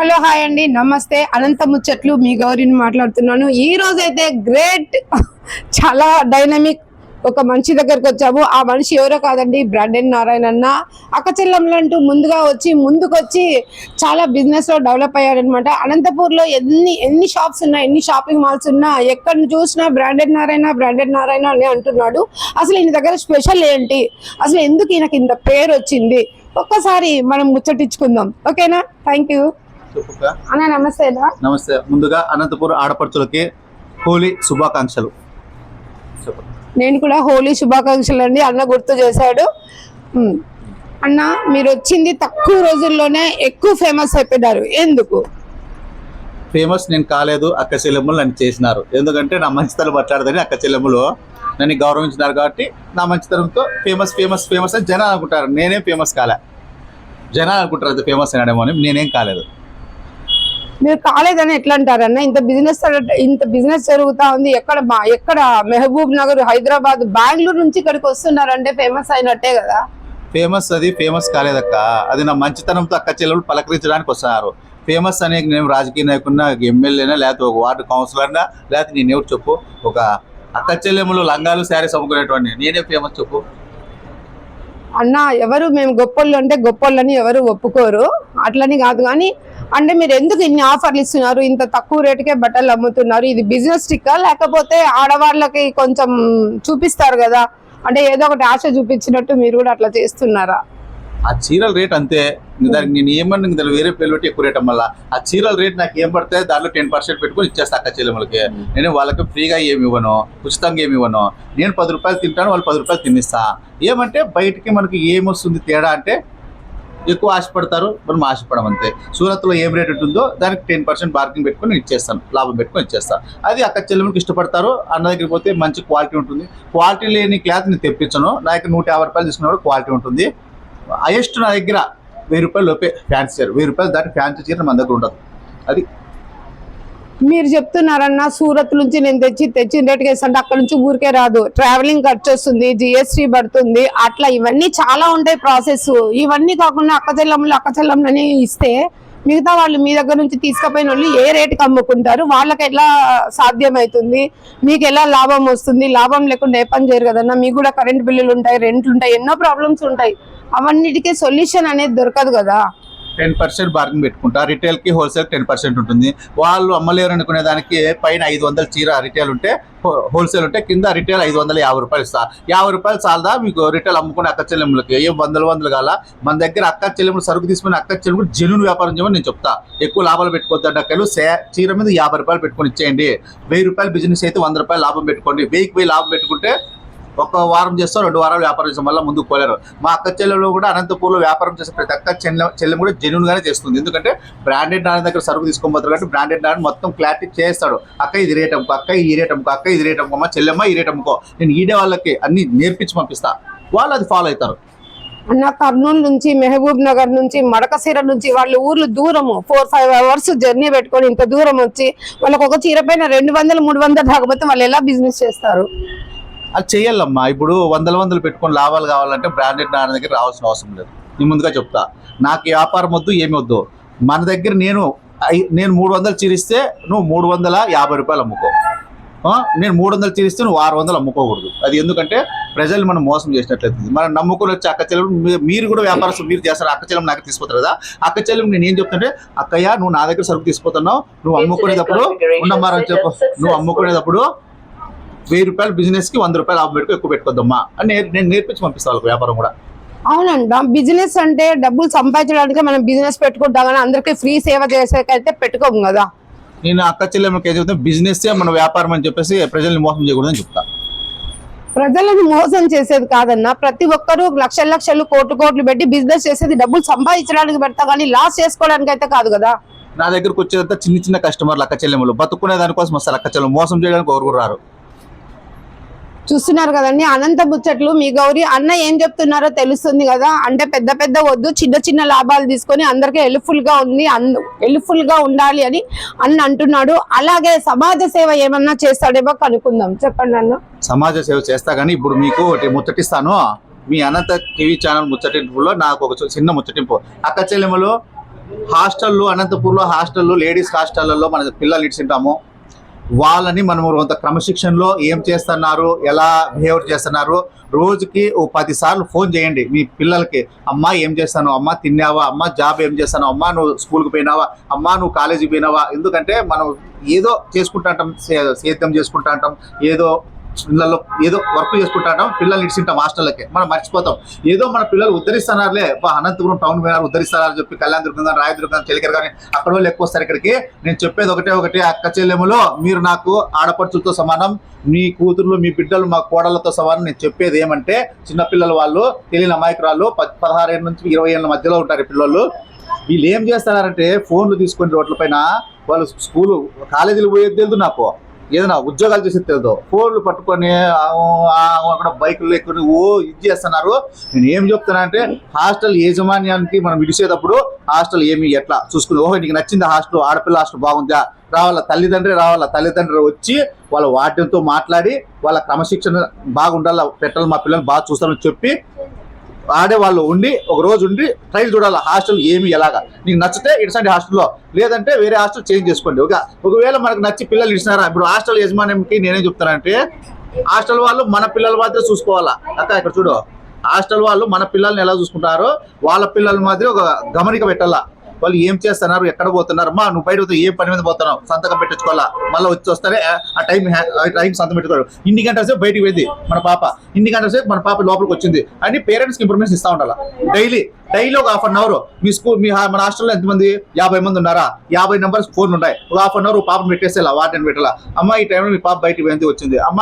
Hello hi అండి, నమస్తే. అనంత ముచ్చట్లు మీ గౌరీని మాట్లాడుతున్నాను. ఈ రోజు అయితే గ్రేట్ చాలా డైనమిక్ ఒక మనిషి దగ్గరకు వచ్చాము. ఆ మనిషి ఎవరో కాదండి, బ్రాండెడ్ నారాయణ అన్న. అక్కచెల్లెమ్మలంటూ ముందుకొచ్చి చాలా బిజినెస్ లో డెవలప్ అయ్యారనమాట. అనంతపూర్లో ఎన్ని షాప్స్ ఉన్నా, ఎన్ని షాపింగ్ మాల్స్ ఉన్నా, ఎక్కడ చూసినా బ్రాండెడ్ నారాయణ అని అంటున్నాడు. అసలు ఈయన దగ్గర స్పెషల్ ఏంటి, అసలు ఎందుకు ఈయనకి ఇంత పేరు వచ్చింది, ఒక్కసారి మనం ముచ్చటించుకుందాం. ఓకేనా? థ్యాంక్ యూ అన్న. నమస్తే. నమస్తే. ముందుగా అనంతపురం ఆడపడుచులకి హోలీ శుభాకాంక్షలు. నేను కూడా హోలీ శుభాకాంక్షలు అండి. అన్న గుర్తు చేశాడు. అన్న, మీరు వచ్చింది తక్కువ రోజుల్లోనే ఎక్కువ ఫేమస్ అయిపోయారు. ఎందుకు ఫేమస్ నేను కాలేదు, అక్క చెల్లెమ్మలు నన్ను చేసినారు. ఎందుకంటే నా మంచితనం మాట్లాడదని అక్క చెల్లెమ్మలు నన్ను గౌరవించినారు. కాబట్టి నా మంచితనంతో ఫేమస్ ఫేమస్ ఫేమస్ అని జనాలు అనుకుంటారు. నేనేం ఫేమస్ కాలే, జనాలు అనుకుంటారు అది ఫేమస్ అయినాడేమో అని. నేనేం కాలేదు. మీరు కాలేదని ఎట్లా అంటారన్న? ఇంత బిజినెస్ జరుగుతా ఉంది. ఎక్కడ మహబూబ్ నగర్, హైదరాబాద్, బెంగళూరు నుంచి ఇక్కడికి వస్తున్నారంటే ఫేమస్ అయినట్టే కదా. ఫేమస్ అది ఫేమస్ కాలేదక్క, అది నా మంచితనంతో అక్క చెల్లెలు పలకరించడానికి వస్తున్నారు. ఫేమస్ అనే నేను రాజకీయ నాయకున్నా, ఎమ్మెల్యేనా, లేకపోతే ఒక వార్డు కౌన్సిలర్నా, లేకపోతే నేను ఎవరు చెప్పు, ఒక అక్క చెల్లెములు లంగాలు శారీస్ అమ్ముకునేటువంటి నేనే ఫేమస్ చెప్పు. అన్న, ఎవరు మేము గొప్పోళ్ళు అంటే గొప్పోళ్ళని ఎవరు ఒప్పుకోరు, అట్లని కాదు. కానీ అంటే మీరు ఎందుకు ఇన్ని ఆఫర్లు ఇస్తున్నారు, ఇంత తక్కువ రేటుకే బట్టలు అమ్ముతున్నారు? ఇది బిజినెస్ ట్రిక్కా, లేకపోతే ఆడవాళ్ళకి కొంచెం చూపిస్తారు కదా, అంటే ఏదో ఒకటి ఆశ చూపించినట్టు మీరు కూడా అట్లా చేస్తున్నారా? ఆ చీరల రేట్ అంతే. దానికి నేను ఏమన్నా దాని వేరే పేరు పెట్టి ఎక్కువ రేట్ అమ్మల్లా. ఆ చీరల రేట్ నాకు ఏం పడతాయి, దాంట్లో 10% పెట్టుకుని ఇచ్చేస్తా అక్క చెల్లెమ్మలకి. నేను వాళ్ళకి ఫ్రీగా ఏమి ఇవ్వను, ఉచితంగా ఏమి ఇవ్వను. నేను 10 రూపాయలు తింటాను, వాళ్ళు 10 రూపాయలు తినిస్తా. ఏమంటే బయటికి మనకి ఏమొస్తుంది తేడా అంటే, ఎక్కువ ఆశపడతారు, మనం ఆశపడం అంతే. సూరత్లో ఏం రేట్ ఉంటుందో దానికి 10% బార్గింగ్ పెట్టుకుని ఇచ్చేస్తాను, లాభం పెట్టుకొని ఇచ్చేస్తాను. అది అక్క చెల్లెమ్మలకి ఇష్టపడతారు. అన్న దగ్గరికి పోతే మంచి క్వాలిటీ ఉంటుంది. క్వాలిటీ లేని క్లాత్ నేను తెప్పించను. నా దగ్గర 150 రూపాయలు తీసుకున్న క్వాలిటీ ఉంటుంది. హైయెస్ట్ నా దగ్గర 1000 రూపాయలు లోపే ఫ్యాన్సీ చీర, 1000 రూపాయలు దాటి ఫ్యాన్సీ చీర మన దగ్గర ఉండదు. అది మీరు చెప్తున్నారన్న, సూరత్ నుంచి నేను తెచ్చిన రేటుకి వేస్తుంటే అక్కడ నుంచి ఊరికే రాదు, ట్రావెలింగ్ ఖర్చు వస్తుంది, జిఎస్టీ పడుతుంది, అట్లా ఇవన్నీ చాలా ఉంటాయి ప్రాసెస్. ఇవన్నీ కాకుండా అక్క చెల్లెమ్మలని ఇస్తే మిగతా వాళ్ళు మీ దగ్గర నుంచి తీసుకుపోయిన వాళ్ళు ఏ రేటుకి అమ్ముకుంటారు? వాళ్ళకి ఎలా సాధ్యమవుతుంది? మీకు ఎలా లాభం వస్తుంది? లాభం లేకుండా ఏ పని చేయరు కదన్నా. మీకు కూడా కరెంట్ బిల్లులు ఉంటాయి, రెంట్లు ఉంటాయి, ఎన్నో ప్రాబ్లమ్స్ ఉంటాయి. అవన్నిటికీ సొల్యూషన్ అనేది దొరకదు కదా. 10% బార్గింగ్ పెట్టుకుంటా. రిటైల్కి హోల్సేల్ 10% ఉంటుంది. వాళ్ళు అమ్మలేరు అనుకునే దానికి పైన 500 చీర రిటైల్ ఉంటే, హోల్సేల్ ఉంటే కింద రిటైల్ 550 రూపాయలు ఇస్తా. 50 రూపాయలు చాలదా మీకు రిటైల్ అమ్ముకునే అక్క చెల్లెములకి? ఏం వందలు కాల. మన దగ్గర అక్క చెల్లెములు సరుకు తీసుకుని అక్క చెల్లెములు జెన్యూన్ వ్యాపారం చేయమని నేను చెప్తా. ఎక్కువ లాభాలు పెట్టుకోవద్దు అక్కలు. చీర మీద 50 రూపాయలు పెట్టుకొని ఇచ్చేయండి. 1000 రూపాయలు బిజినెస్ అయితే 100 రూపాయలు లాభం పెట్టుకోండి. 1000 లాభం పెట్టుకుంటే ఒక వారం చేస్తారు, 2 వారాలు వ్యాపారం చేసిన వల్ల ముందుకు పోలేరు. మా అక్క చెల్లెలు కూడా అనంతపూర్లో వ్యాపారం చేసే ప్రతి అక్క చెల్లెం కూడా జెన్యూన్ గానే చేస్తుంది. ఎందుకంటే బ్రాండెడ్ నారాయణ దగ్గర సరుకు తీసుకోబోతారు కాబట్టి బ్రాండెడ్ నారాయణ మొత్తం క్లారిటీ చేస్తాడు. అక్క ఇది రేట్ అమ్ముకో, అక్క ఈ రేట్ అమ్ముకో, అక్క ఇది రేట్ అమ్ముకో, మా చెల్లెమ్మ ఈ రేట్ అమ్ముకో. నేను ఈడే వాళ్ళకి అన్ని నేర్పించి పంపిస్తా, వాళ్ళు అది ఫాలో అవుతారు. అన్న, కర్నూలు నుంచి, మహబూబ్ నగర్ నుంచి, మడకసీర నుంచి వాళ్ళ ఊర్లు దూరము, 4-5 అవర్స్ జర్నీ పెట్టుకొని ఇంత దూరం వచ్చి వాళ్ళకి ఒక చీర పైన 200-300 రాకపోతే వాళ్ళు ఎలా బిజినెస్ చేస్తారు? అది చెయ్యాలమ్మా. ఇప్పుడు వందలు పెట్టుకొని లాభాలు కావాలంటే బ్రాండెడ్ నారాయణ దగ్గర రావాల్సిన అవసరం లేదు. నేను ముందుగా చెప్తా, నాకు వ్యాపారం వద్దు, ఏమి వద్దు. మన దగ్గర నేను 300 చీరిస్తే నువ్వు 350 రూపాయలు అమ్ముకో. నేను 300 చీరిస్తే నువ్వు 600 అమ్ముకోకూడదు. అది ఎందుకంటే ప్రజలు మనం మోసం చేసినట్లయితుంది. మనం నమ్ముకుని వచ్చి అక్క చెల్లెలు మీరు కూడా వ్యాపారం మీరు చేస్తారు. అక్క చెల్లెలు నాకు తీసుకుపోతారు కదా. అక్క చెల్లెలు నేను ఏం చెప్తుంటే, అక్కయ్య నువ్వు నా దగ్గర సరుకు తీసుకుపోతున్నావు, నువ్వు అమ్ముకునేటప్పుడు ఉండమ్మారని చెప్పు. నువ్వు అమ్ముకునేటప్పుడు 1000 రూపాయలు బిజినెస్ కి 100 రూపాయలు లాభం పెట్టుకో, ఎక్కువ పెట్టుకోద్దమ్మా అని నేను నేర్పించి పంపిస్తాను వాళ్ళకి వ్యాపారం కూడా. అవునంట, బిజినెస్ అంటే డబ్బులు సంపాదించడానికి మనం బిజినెస్ పెట్టుకుంటాం కానీ అందరికీ ఫ్రీ సేవ చేసేకైతే పెట్టుకోము కదా. నేను అక్క చెల్లెమ్మకి ఏం చెప్తాను, బిజినెస్ మన వ్యాపారం అని చెప్పేసి ప్రజల్ని మోసం చేయకూడదని చెప్తా. ప్రజలను మోసం చేసేది కాదన్నా, ప్రతి ఒక్కరూ లక్షలు కోట్లు పెట్టి బిజినెస్ చేసేది డబ్బులు సంపాదించడానికి పెడతా కానీ లాస్ చేసుకోవడానికి అయితే కాదు కదా. నా దగ్గరకు వచ్చేదంతా చిన్న కస్టమర్లు అక్క చెల్లెమ్మలు బతుకునే దానికోసం వస్తారు. అక్క చెల్లెలు మోసం చేయడానికి ఎవరు రారు. చూస్తున్నారు కదండి అనంత ముచ్చట్లు మీ గౌరీ. అన్న ఏం చెప్తున్నారో తెలుస్తుంది కదా. అంటే పెద్ద వద్దు, చిన్న లాభాలు తీసుకొని అందరికీ హెల్ప్ఫుల్ గా ఉండాలి అని అన్న అంటున్నాడు. అలాగే సమాజ సేవ ఏమన్నా చేస్తాడేమో కనుక్కుందాం. చెప్పండి అన్న. సమాజ సేవ చేస్తా కానీ ఇప్పుడు మీకు ఒకటి ముచ్చటిస్తాను. మీ అనంత టీవీ ఛానల్ ముచ్చటింపులో నాకు ఒక చిన్న ముచ్చటింపు. అక్క చెల్లెమ్మలు హాస్టల్లో, అనంతపూర్లో హాస్టల్లో, లేడీస్ హాస్టళ్లలో మన పిల్లలు ఇచ్చింటాము. వాళ్ళని మనము కొంత క్రమశిక్షణలో ఏం చేస్తున్నారు, ఎలా బిహేవ్ చేస్తున్నారు, రోజుకి ఓ 10 సార్లు ఫోన్ చేయండి మీ పిల్లలకి. అమ్మా ఏం చేస్తాను, అమ్మ తిన్నావా, అమ్మ జాబ్ ఏం చేస్తాను, అమ్మ నువ్వు స్కూల్కి పోయినావా, అమ్మ నువ్వు కాలేజీకి పోయినావా. ఎందుకంటే మనం ఏదో చేసుకుంటాంటాం, సేద్యం చేసుకుంటాంటాం, ఏదో ఇళ్ళల్లో ఏదో వర్క్ చేసుకుంటాం, పిల్లల్ని ఇచ్చింటాం హాస్టల్కి, మనం మర్చిపోతాం. ఏదో మన పిల్లలు ఉద్ధరిస్తున్నారులే, అనంతపురం టౌన్ పోయినారు ఉద్ధరిస్తున్నారని చెప్పి కళ్యాణదుర్గం కానీ, రాయదుర్గం కానీ, చెలికర కానీ అక్కడ వాళ్ళు ఎక్కువ వస్తారు ఇక్కడికి. నేను చెప్పేది ఒకటే, అక్క చెల్లెములో మీరు నాకు ఆడపడుచులతో సమానం, మీ కూతుర్లు మీ బిడ్డలు మా కోడళ్ళతో సమానం. నేను చెప్పేది ఏమంటే, చిన్నపిల్లలు వాళ్ళు తెలియని అమాయకురాలు 16 ఏళ్ళ నుంచి 20 ఏళ్ళ మధ్యలో ఉంటారు ఈ పిల్లలు. వీళ్ళు ఏం చేస్తున్నారంటే ఫోన్లు తీసుకొని రోడ్ల పైన, వాళ్ళు స్కూలు కాలేజీలు పోయేది తెలియదు, నాకు ఏదైనా ఉద్యోగాలు చేసేది తెలియదు, ఫోన్లు పట్టుకొని అక్కడ బైకులు ఎక్కుని ఇది చేస్తున్నారు. నేను ఏం చెప్తున్నా అంటే, హాస్టల్ యాజమాన్యానికి మనం విడిచేటప్పుడు హాస్టల్ ఏమి ఎట్లా చూసుకుని, నీకు నచ్చింది హాస్టల్, ఆడపిల్ల హాస్టల్ బాగుందా, రావాలా తల్లిదండ్రి వచ్చి వాళ్ళ వార్డెన్తో మాట్లాడి వాళ్ళ క్రమశిక్షణ బాగుండాలా, పెట్టాలి, మా పిల్లలు బాగా చూస్తారని చెప్పి ఆడే వాళ్ళు ఉండి ఒక రోజు ఉండి ట్రైల్ చూడాలి హాస్టల్ ఏమి ఎలాగా. నీకు నచ్చితే ఇటువంటి హాస్టల్లో, లేదంటే వేరే హాస్టల్ చేంజ్ చేసుకోండి. ఒకవేళ మనకు నచ్చి పిల్లలు ఇచ్చినారా, ఇప్పుడు హాస్టల్ యజమానికి నేనేం చెప్తానంటే, హాస్టల్ వాళ్ళు మన పిల్లల మాత్రమే చూసుకోవాలా. అక్క ఇక్కడ చూడు, హాస్టల్ వాళ్ళు మన పిల్లల్ని ఎలా చూసుకుంటారో వాళ్ళ పిల్లల మాదిరి ఒక గమనిక పెట్టాలా. వాళ్ళు ఏం చేస్తున్నారు, ఎక్కడ పోతున్నారు, మా నువ్వు బయట ఏ పని మీద పోతున్నావు, సంతకం పెట్టించుకోవాలా, మళ్ళీ వస్తారే ఆ టైం సంతకం పెట్టుకోవాలి. ఇన్ని గంటల సేపు బయటికి పోయింది మన పాప, ఇన్ని గంటల సేపు మన పాప లోపలికి వచ్చింది అని పేరెంట్స్కి ఇన్ఫర్మేషన్ ఇస్తూ ఉండాలి. డైలీ ఒక హాఫ్ అన్ అవర్ మీ స్కూల్ మన హాస్టల్లో ఎంతమంది 50 మంది ఉన్నారా, 50 నెంబర్స్ ఫోన్లు ఉన్నాయి, ఒక హాఫ్ అన్ అవర్ పాపను పెట్టేసేలా, వార్డెన్ పెట్టాలా, అమ్మ ఈ టైంలో మీ పాప బయటికి పోయింది వచ్చింది, అమ్మ